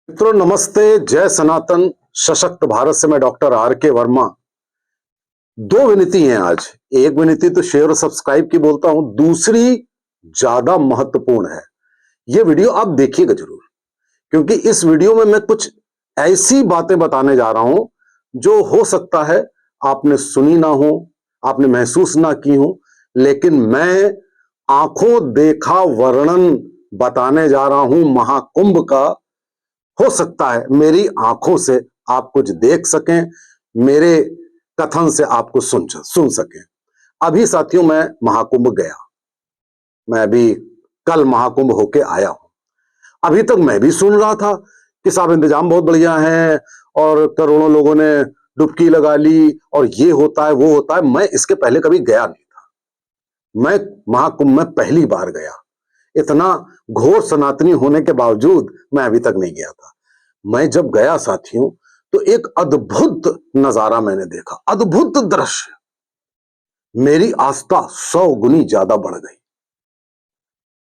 मित्रों नमस्ते, जय सनातन, सशक्त भारत से मैं डॉक्टर आर के वर्मा। दो विनती हैं आज। एक विनती तो शेयर और सब्सक्राइब की बोलता हूं, दूसरी ज्यादा महत्वपूर्ण है। यह वीडियो आप देखिएगा जरूर, क्योंकि इस वीडियो में मैं कुछ ऐसी बातें बताने जा रहा हूं जो हो सकता है आपने सुनी ना हो, आपने महसूस ना की हो, लेकिन मैं आंखों देखा वर्णन बताने जा रहा हूं महाकुंभ का। हो सकता है मेरी आंखों से आप कुछ देख सकें, मेरे कथन से आपको सुन सकें। अभी साथियों मैं महाकुंभ गया, मैं अभी कल महाकुंभ होके आया हूं। अभी तक मैं भी सुन रहा था कि साहब इंतजाम बहुत बढ़िया है और करोड़ों लोगों ने डुबकी लगा ली और ये होता है वो होता है। मैं इसके पहले कभी गया नहीं था, मैं महाकुंभ में पहली बार गया। इतना घोर सनातनी होने के बावजूद मैं अभी तक नहीं गया था। मैं जब गया साथियों तो एक अद्भुत नजारा मैंने देखा, अद्भुत दृश्य। मेरी आस्था 100 गुनी ज्यादा बढ़ गई।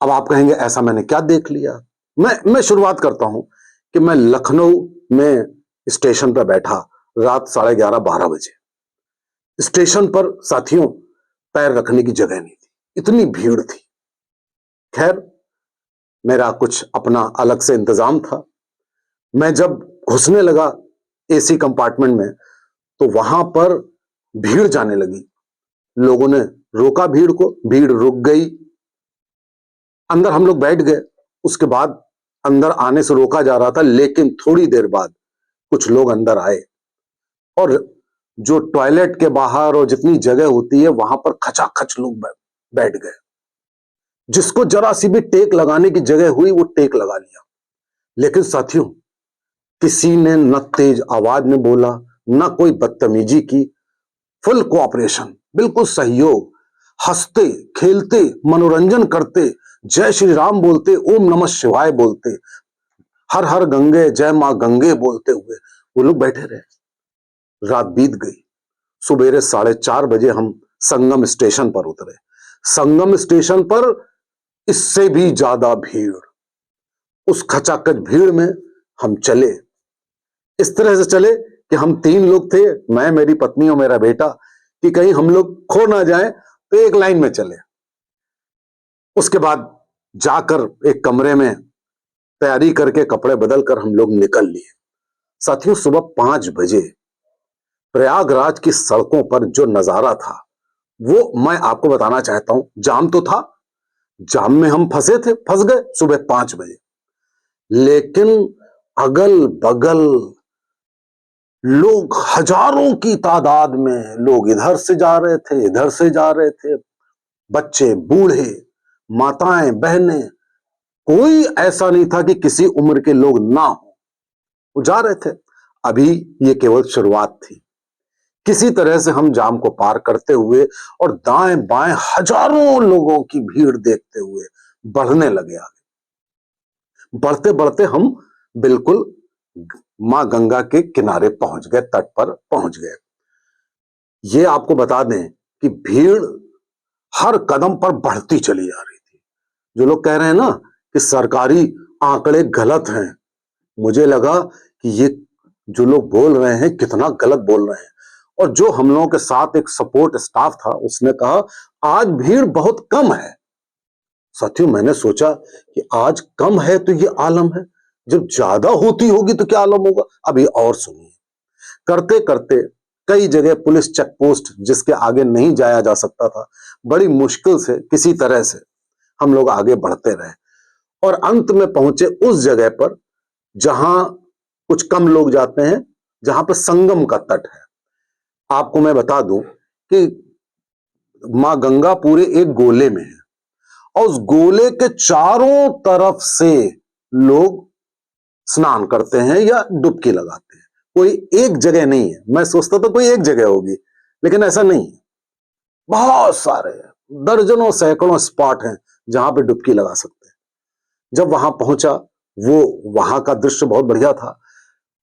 अब आप कहेंगे ऐसा मैंने क्या देख लिया। मैं शुरुआत करता हूं कि मैं लखनऊ में स्टेशन पर बैठा रात 11:30-12 बजे। स्टेशन पर साथियों पैर रखने की जगह नहीं थी, इतनी भीड़ थी। खैर मेरा कुछ अपना अलग से इंतजाम था। मैं जब घुसने लगा एसी कंपार्टमेंट में तो वहां पर भीड़ जाने लगी। लोगों ने रोका भीड़ को, भीड़ रुक गई। अंदर हम लोग बैठ गए। उसके बाद अंदर आने से रोका जा रहा था, लेकिन थोड़ी देर बाद कुछ लोग अंदर आए और जो टॉयलेट के बाहर और जितनी जगह होती है वहां पर खचाखच लोग बैठ गए। जिसको जरा सी भी टेक लगाने की जगह हुई वो टेक लगा लिया। लेकिन साथियों किसी ने न तेज आवाज में बोला, न कोई बदतमीजी की। फुल कोऑपरेशन, बिल्कुल सहयोग, हंसते खेलते मनोरंजन करते, जय श्री राम बोलते, ओम नमः शिवाय बोलते, हर हर गंगे जय मां गंगे बोलते हुए वो लोग बैठे रहे। रात बीत गई। सुबेरे 4:30 बजे हम संगम स्टेशन पर उतरे। संगम स्टेशन पर इससे भी ज्यादा भीड़। उस खचाखच भीड़ में हम चले। इस तरह से चले कि हम 3 लोग थे, मैं, मेरी पत्नी और मेरा बेटा, कि कहीं हम लोग खो ना जाए, तो एक लाइन में चले। उसके बाद जाकर एक कमरे में तैयारी करके कपड़े बदलकर हम लोग निकल लिए। साथियों सुबह 5 बजे प्रयागराज की सड़कों पर जो नजारा था वो मैं आपको बताना चाहता हूं। जाम तो था, जाम में हम फंस गए सुबह 5 बजे, लेकिन अगल बगल लोग हजारों की तादाद में, लोग इधर से जा रहे थे, इधर से जा रहे थे, बच्चे, बूढ़े, माताएं, बहनें, कोई ऐसा नहीं था कि किसी उम्र के लोग ना हो, वो जा रहे थे। अभी ये केवल शुरुआत थी। किसी तरह से हम जाम को पार करते हुए और दाएं बाएं हजारों लोगों की भीड़ देखते हुए बढ़ने लगे आगे। बढ़ते बढ़ते हम बिल्कुल मां गंगा के किनारे पहुंच गए, तट पर पहुंच गए। ये आपको बता दें कि भीड़ हर कदम पर बढ़ती चली जा रही थी। जो लोग कह रहे हैं ना कि सरकारी आंकड़े गलत हैं, मुझे लगा कि ये जो लोग बोल रहे हैं कितना गलत बोल रहे हैं। और जो हम लोगों के साथ एक सपोर्ट स्टाफ था उसने कहा आज भीड़ बहुत कम है। साथियों मैंने सोचा कि आज कम है तो ये आलम है, जब ज्यादा होती होगी तो क्या आलम होगा। अभी और सुनिए। करते करते कई जगह पुलिस चेक पोस्ट जिसके आगे नहीं जाया जा सकता था, बड़ी मुश्किल से किसी तरह से हम लोग आगे बढ़ते रहे और अंत में पहुंचे उस जगह पर जहां कुछ कम लोग जाते हैं, जहां पर संगम का तट है। आपको मैं बता दूं कि मां गंगा पूरे एक गोले में है और उस गोले के चारों तरफ से लोग स्नान करते हैं या डुबकी लगाते हैं। कोई एक जगह नहीं है। मैं सोचता था कोई एक जगह होगी, लेकिन ऐसा नहीं है। बहुत सारे दर्जनों सैकड़ों स्पॉट हैं जहां पे डुबकी लगा सकते हैं। जब वहां पहुंचा, वो वहां का दृश्य बहुत बढ़िया था।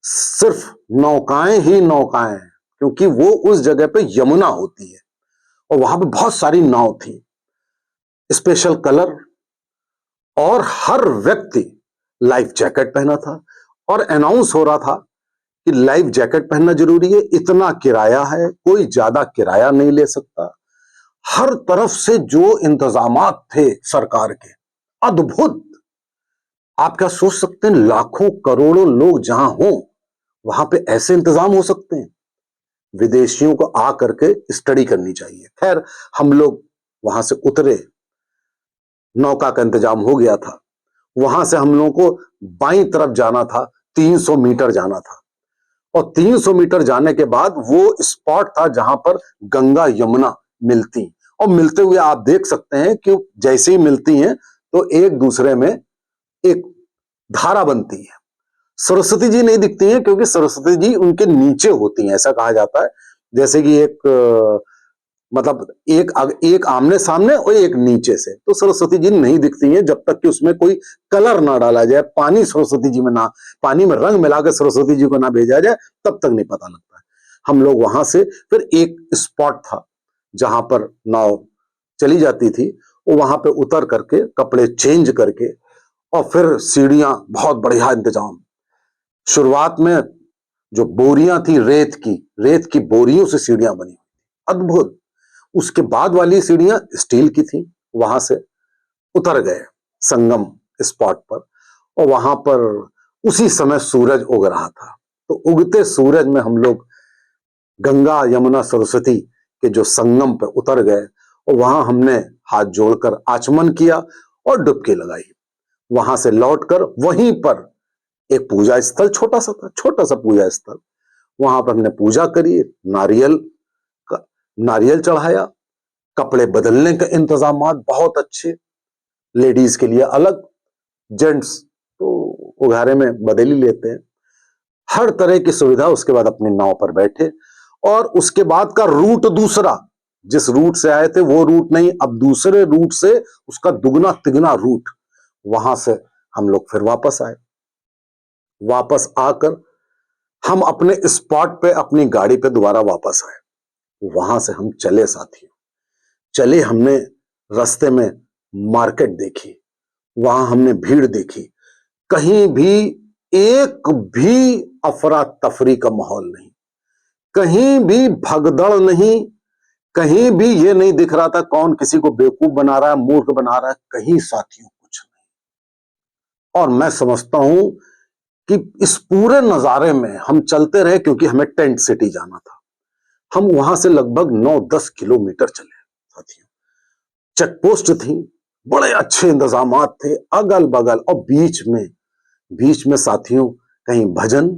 सिर्फ नौकाएं ही नौकाएं, क्योंकि वो उस जगह पे यमुना होती है और वहां पे बहुत सारी नाव थी, स्पेशल कलर, और हर व्यक्ति लाइफ जैकेट पहना था और अनाउंस हो रहा था कि लाइफ जैकेट पहनना जरूरी है, इतना किराया है, कोई ज्यादा किराया नहीं ले सकता। हर तरफ से जो इंतजामात थे सरकार के, अद्भुत। आप क्या सोच सकते हैं, लाखों करोड़ों लोग जहां हों वहां पे ऐसे इंतजाम हो सकते हैं? विदेशियों को आ करके स्टडी करनी चाहिए। खैर, हम लोग वहां से उतरे, नौका का इंतजाम हो गया था। वहां से हम लोगों को बाईं तरफ जाना था, 300 मीटर जाना था। और 300 मीटर जाने के बाद वो स्पॉट था जहां पर गंगा यमुना मिलती, और मिलते हुए आप देख सकते हैं कि जैसे ही मिलती हैं तो एक दूसरे में एक धारा बनती है। सरस्वती जी नहीं दिखती हैं क्योंकि सरस्वती जी उनके नीचे होती हैं, ऐसा कहा जाता है। जैसे कि मतलब एक आमने सामने और एक नीचे से, तो सरस्वती जी नहीं दिखती हैं जब तक कि उसमें कोई कलर ना डाला जाए, पानी सरस्वती जी में ना, पानी में रंग मिलाकर सरस्वती जी को ना भेजा जाए, तब तक नहीं पता लगता है। हम लोग वहां से फिर एक स्पॉट था जहां पर नाव चली जाती थी, वो वहां पे उतर करके कपड़े चेंज करके, और फिर सीढ़ियां, बहुत बढ़िया इंतजाम। शुरुआत में जो बोरियां थी रेत की बोरियों से सीढ़ियां बनी, अद्भुत। उसके बाद वाली सीढ़ियां स्टील की थी। वहां से उतर गए संगम स्पॉट पर, और वहां पर उसी समय सूरज उग रहा था। तो उगते सूरज में हम लोग गंगा यमुना सरस्वती के जो संगम पे उतर गए, और वहां हमने हाथ जोड़कर आचमन किया और डुबकी लगाई। वहां से लौटकर वहीं पर एक पूजा स्थल छोटा सा था, छोटा सा पूजा स्थल, वहां पर हमने पूजा करी, नारियल चढ़ाया। कपड़े बदलने के इंतजाम बहुत अच्छे, लेडीज के लिए अलग, जेंट्स तो उघारे में बदल ही लेते हैं, हर तरह की सुविधा। उसके बाद अपनी नाव पर बैठे, और उसके बाद का रूट दूसरा, जिस रूट से आए थे वो रूट नहीं, अब दूसरे रूट से उसका दुगना तिगना रूट। वहां से हम लोग फिर वापस आए। वापस आकर हम अपने स्पॉट पे अपनी गाड़ी पे दोबारा वापस आए। वहां से हम चले साथियों, चले। हमने रास्ते में मार्केट देखी, वहां हमने भीड़ देखी, कहीं भी एक भी अफरा तफरी का माहौल नहीं, कहीं भी भगदड़ नहीं, कहीं भी ये नहीं दिख रहा था कौन किसी को बेवकूफ बना रहा है, मूर्ख बना रहा है, कहीं साथियों कुछ नहीं। और मैं समझता हूं कि इस पूरे नजारे में हम चलते रहे, क्योंकि हमें टेंट सिटी जाना था। हम वहां से लगभग 9-10 किलोमीटर चले साथियों। चेक पोस्ट थी, बड़े अच्छे इंतजामात थे अगल बगल, और बीच में साथियों कहीं भजन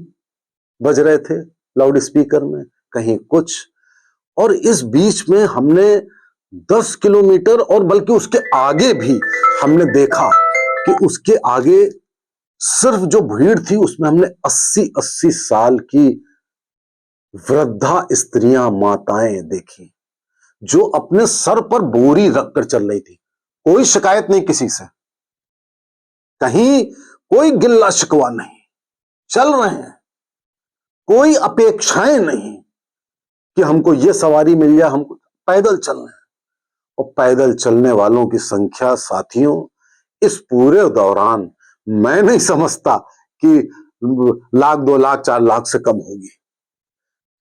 बज रहे थे लाउड स्पीकर में, कहीं कुछ। और इस बीच में हमने 10 किलोमीटर और बल्कि उसके आगे भी हमने देखा कि उसके आगे सिर्फ जो भीड़ थी उसमें हमने 80-80 साल की वृद्धा स्त्रियां, माताएं देखी, जो अपने सर पर बोरी रखकर चल रही थी। कोई शिकायत नहीं किसी से, कहीं कोई गिल्ला शिकवा नहीं, चल रहे हैं, कोई अपेक्षाएं नहीं कि हमको ये सवारी मिल जाए, हमको पैदल चलना है। और पैदल चलने वालों की संख्या साथियों इस पूरे दौरान मैं नहीं समझता कि 1,00,000, 2,00,000, 4,00,000 से कम होगी।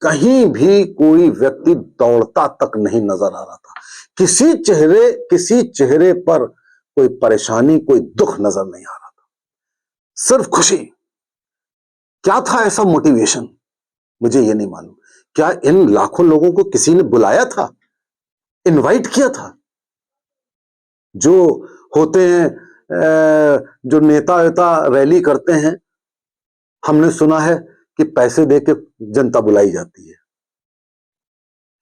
कहीं भी कोई व्यक्ति दौड़ता तक नहीं नजर आ रहा था। किसी चेहरे पर कोई परेशानी, कोई दुख नजर नहीं आ रहा था, सिर्फ खुशी। क्या था ऐसा मोटिवेशन, मुझे ये नहीं मालूम। क्या इन लाखों लोगों को किसी ने बुलाया था, इनवाइट किया था? जो होते हैं, जो नेता वेता रैली करते हैं, हमने सुना है कि पैसे देके जनता बुलाई जाती है।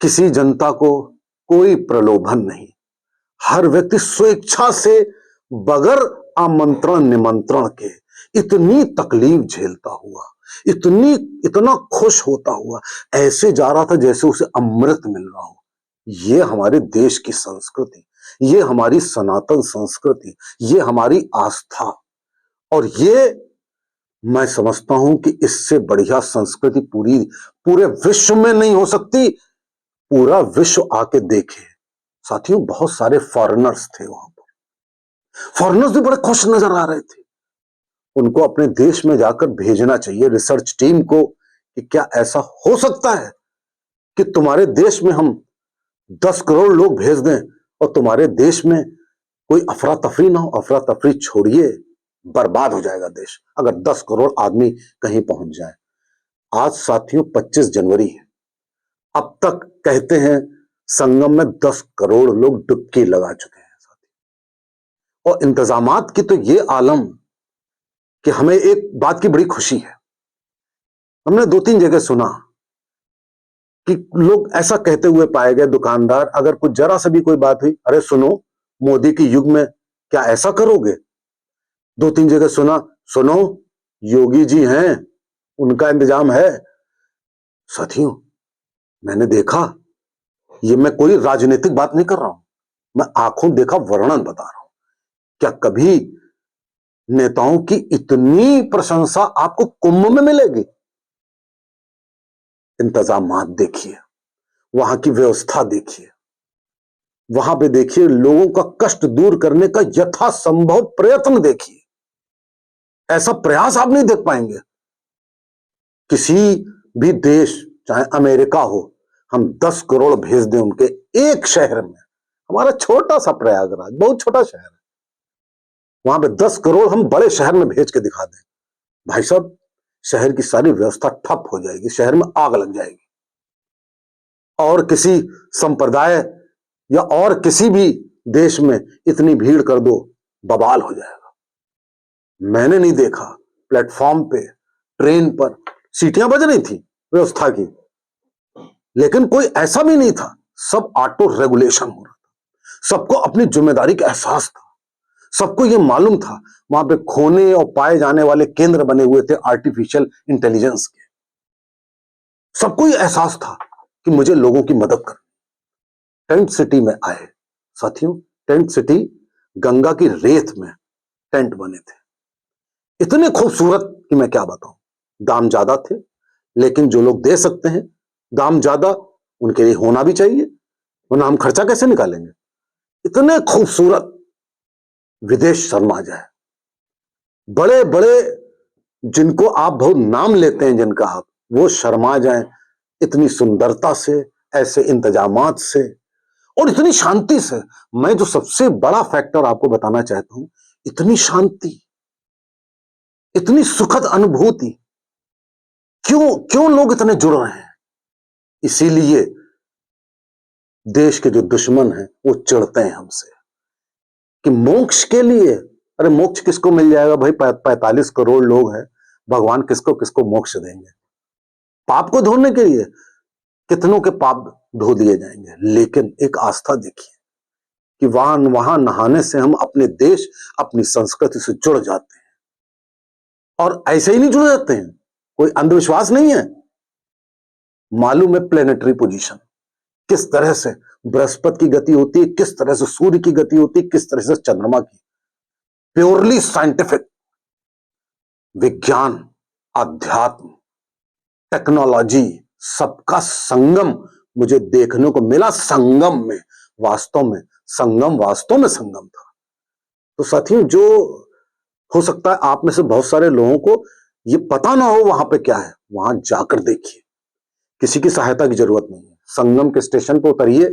किसी जनता को कोई प्रलोभन नहीं, हर व्यक्ति स्वेच्छा से बगैर आमंत्रण निमंत्रण के इतनी तकलीफ झेलता हुआ, इतना खुश होता हुआ ऐसे जा रहा था जैसे उसे अमृत मिल रहा हो। ये हमारे देश की संस्कृति, ये हमारी सनातन संस्कृति, ये हमारी आस्था, और ये मैं समझता हूं कि इससे बढ़िया संस्कृति पूरे विश्व में नहीं हो सकती। पूरा विश्व आके देखे साथियों। बहुत सारे फॉरेनर्स थे वहां पर, फॉरेनर्स भी बड़े खुश नजर आ रहे थे। उनको अपने देश में जाकर भेजना चाहिए रिसर्च टीम को कि क्या ऐसा हो सकता है कि तुम्हारे देश में हम 10 करोड़ लोग भेज दें और तुम्हारे देश में कोई अफरा तफरी ना हो। अफरा तफरी छोड़िए, बर्बाद हो जाएगा देश अगर 10 करोड़ आदमी कहीं पहुंच जाए। आज साथियों 25 जनवरी है, अब तक कहते हैं संगम में 10 करोड़ लोग डुबकी लगा चुके हैं साथियों। और इंतजामात की तो ये आलम कि हमें एक बात की बड़ी खुशी है। हमने 2-3 जगह सुना कि लोग ऐसा कहते हुए पाए गए, दुकानदार, अगर कुछ जरा सा भी कोई बात हुई, अरे सुनो मोदी के युग में क्या ऐसा करोगे। 2-3 जगह सुना, सुनो योगी जी हैं, उनका इंतजाम है। साथियों मैंने देखा, ये मैं कोई राजनीतिक बात नहीं कर रहा हूं, मैं आंखों देखा वर्णन बता रहा हूं। क्या कभी नेताओं की इतनी प्रशंसा आपको कुंभ में मिलेगी। इंतजामात देखिए, वहां की व्यवस्था देखिए, वहां पे देखिए लोगों का कष्ट दूर करने का यथासंभव प्रयत्न देखिए। ऐसा प्रयास आप नहीं देख पाएंगे किसी भी देश, चाहे अमेरिका हो, हम 10 करोड़ भेज दें उनके एक शहर में। हमारा छोटा सा प्रयागराज बहुत छोटा शहर है, वहां पे 10 करोड़ हम बड़े शहर में भेज के दिखा दें, भाई साहब शहर की सारी व्यवस्था ठप हो जाएगी, शहर में आग लग जाएगी। और किसी संप्रदाय या और किसी भी देश में इतनी भीड़ कर दो, बवाल हो जाएगा। मैंने नहीं देखा प्लेटफॉर्म पे, ट्रेन पर सीटियां बज रही थी व्यवस्था की, लेकिन कोई ऐसा भी नहीं था, सब ऑटो रेगुलेशन हो रहा था, सबको अपनी जिम्मेदारी का एहसास था, सबको यह मालूम था। वहां पे खोने और पाए जाने वाले केंद्र बने हुए थे आर्टिफिशियल इंटेलिजेंस के, सबको यह एहसास था कि मुझे लोगों की मदद कर। टेंट सिटी में आए साथियों, टेंट सिटी गंगा की रेत में टेंट बने थे, इतने खूबसूरत कि मैं क्या बताऊं। दाम ज्यादा थे, लेकिन जो लोग दे सकते हैं दाम ज्यादा, उनके लिए होना भी चाहिए, वरना हम खर्चा कैसे निकालेंगे। इतने खूबसूरत विदेश शर्मा जाए, बड़े बड़े जिनको आप बहुत नाम लेते हैं जिनका आप, वो शर्मा जाए इतनी सुंदरता से, ऐसे इंतजामात से और इतनी शांति से। मैं जो सबसे बड़ा फैक्टर आपको बताना चाहता हूं, इतनी शांति, इतनी सुखद अनुभूति, क्यों लोग इतने जुड़ रहे हैं। इसीलिए देश के जो दुश्मन हैं वो चिढ़ते हैं हमसे कि मोक्ष के लिए, अरे मोक्ष किसको मिल जाएगा भाई, 45 करोड़ लोग हैं, भगवान किसको किसको मोक्ष देंगे। पाप को धोने के लिए कितनों के पाप धो दिए जाएंगे, लेकिन एक आस्था देखिए कि वहां नहाने से हम अपने देश, अपनी संस्कृति से जुड़ जाते हैं। और ऐसे ही नहीं जुड़ जाते हैं, कोई अंधविश्वास नहीं है, मालूम है प्लेनेटरी पोजीशन किस तरह से बृहस्पति की गति होती है, किस तरह से सूर्य की गति होती है, किस तरह से चंद्रमा की। प्योरली साइंटिफिक, विज्ञान, अध्यात्म, टेक्नोलॉजी, सबका संगम मुझे देखने को मिला। संगम में, वास्तव में संगम, वास्तव में संगम था। तो साथियों, जो हो सकता है आप में से बहुत सारे लोगों को ये पता ना हो वहां पे क्या है, वहां जाकर देखिए, किसी की सहायता की जरूरत नहीं है। संगम के स्टेशन पर उतरिए,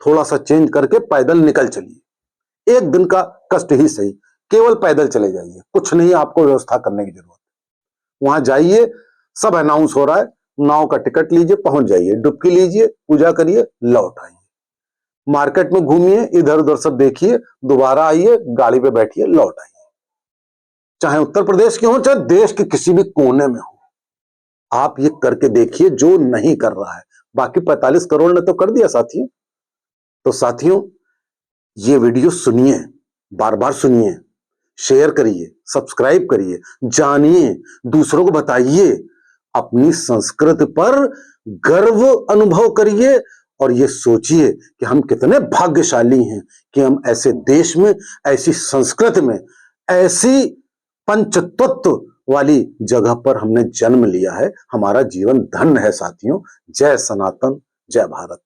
थोड़ा सा चेंज करके पैदल निकल चलिए, एक दिन का कष्ट ही सही, केवल पैदल चले जाइए, कुछ नहीं आपको व्यवस्था करने की जरूरत। वहां जाइए, सब अनाउंस हो रहा है, नाव का टिकट लीजिए, पहुंच जाइए, डुबकी लीजिए, पूजा करिए, लौट आइए। मार्केट में घूमिए, इधर उधर सब देखिए, दोबारा आइए, गाड़ी पे बैठिए, लौट आइए। चाहे उत्तर प्रदेश के हो, चाहे देश के किसी भी कोने में हो, आप ये करके देखिए जो नहीं कर रहा है। बाकी 45 करोड़ ने तो कर दिया साथियों। तो साथियों, ये वीडियो सुनिए, बार बार सुनिए, शेयर करिए, सब्सक्राइब करिए, जानिए, दूसरों को बताइए, अपनी संस्कृति पर गर्व अनुभव करिए और ये सोचिए कि हम कितने भाग्यशाली हैं कि हम ऐसे देश में, ऐसी संस्कृति में, ऐसी पंचतत्व वाली जगह पर हमने जन्म लिया है। हमारा जीवन धन्य है साथियों। जय सनातन, जय भारत।